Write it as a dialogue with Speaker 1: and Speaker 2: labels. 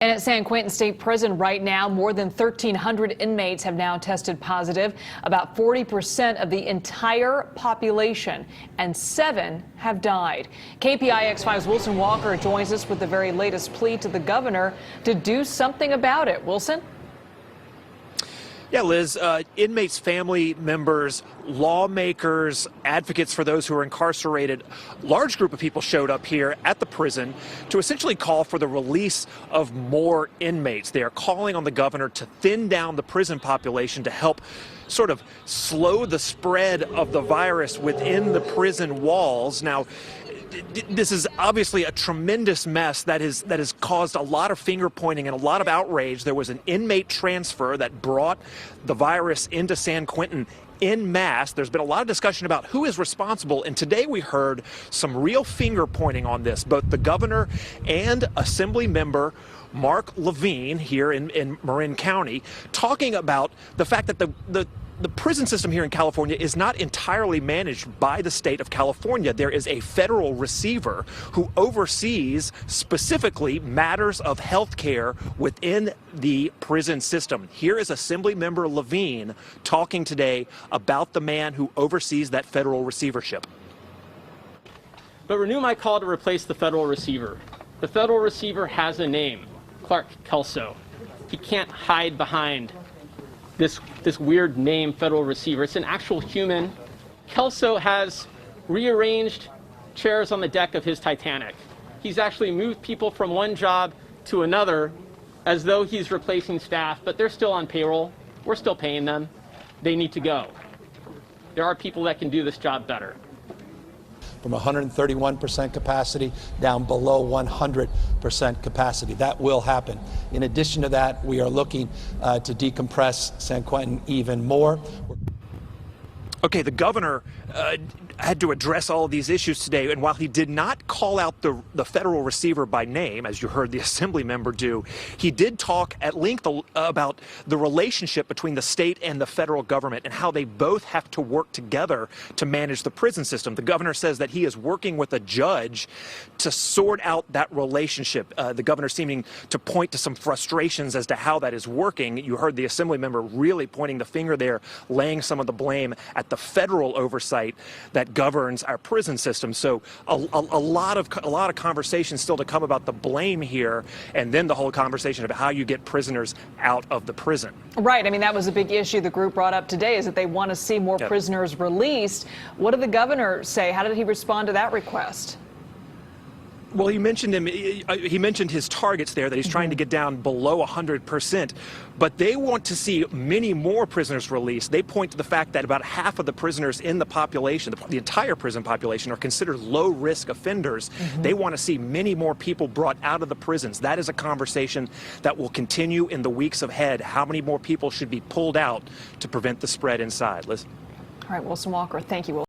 Speaker 1: And at San Quentin State Prison right now, more than 1,300 inmates have now tested positive, about 40% of the entire population, and 7 have died. KPIX5's Wilson Walker joins us with the very latest plea to the governor to do something about it. Wilson?
Speaker 2: Yeah, Liz, inmates, family members, lawmakers, advocates for those who are incarcerated, large group of people showed up here at the prison to essentially call for the release of more inmates. They are calling on the governor to thin down the prison population to help sort of slow the spread of the virus within the prison walls. Now, this is obviously a tremendous mess that has caused a lot of finger pointing and a lot of outrage. There was an inmate transfer that brought the virus into San Quentin en masse. There's been a lot of discussion about who is responsible, and today we heard some real finger pointing on this. Both the governor and Assembly member Marc Levine here in Marin County talking about the fact that the prison system here in California is not entirely managed by the state of California. There is a federal receiver who oversees specifically matters of health care within the prison system. Here is Assemblymember Levine talking today about the man who oversees that federal receivership.
Speaker 3: But renew my call to replace the federal receiver. The federal receiver has a name, Clark Kelso. He can't hide behind this weird name, federal receiver. It's an actual human. Kelso has rearranged chairs on the deck of his Titanic. He's actually moved people from one job to another as though he's replacing staff, but they're still on payroll. We're still paying them. They need to go. There are people that can do this job better.
Speaker 4: From 131% capacity down below 100% capacity. That will happen. In addition to that, we are looking to decompress San Quentin even more.
Speaker 2: Okay, the governor had to address all of these issues today, and while he did not call out the federal receiver by name, as you heard the Assembly member do, he did talk at length about the relationship between the state and the federal government and how they both have to work together to manage the prison system. The governor says that he is working with a judge to sort out that relationship. The governor seeming to point to some frustrations as to how that is working. You heard the Assembly member really pointing the finger there, laying some of the blame at the federal oversight that governs our prison system. So a lot of conversation still to come about the blame here, and then the whole conversation about how you get prisoners out of the prison.
Speaker 1: Right. I mean, that was a big issue the group brought up today, is that they want to see more prisoners released. What did the governor say? How did he respond to that request?
Speaker 2: Well, he mentioned his targets there, that he's trying to get down below 100%, but they want to see many more prisoners released. They point to the fact that about half of the prisoners in the population, the entire prison population, are considered low-risk offenders. They want to see many more people brought out of the prisons. That is a conversation that will continue in the weeks ahead. How many more people should be pulled out to prevent the spread inside? Liz?
Speaker 1: All right, Wilson Walker, thank you.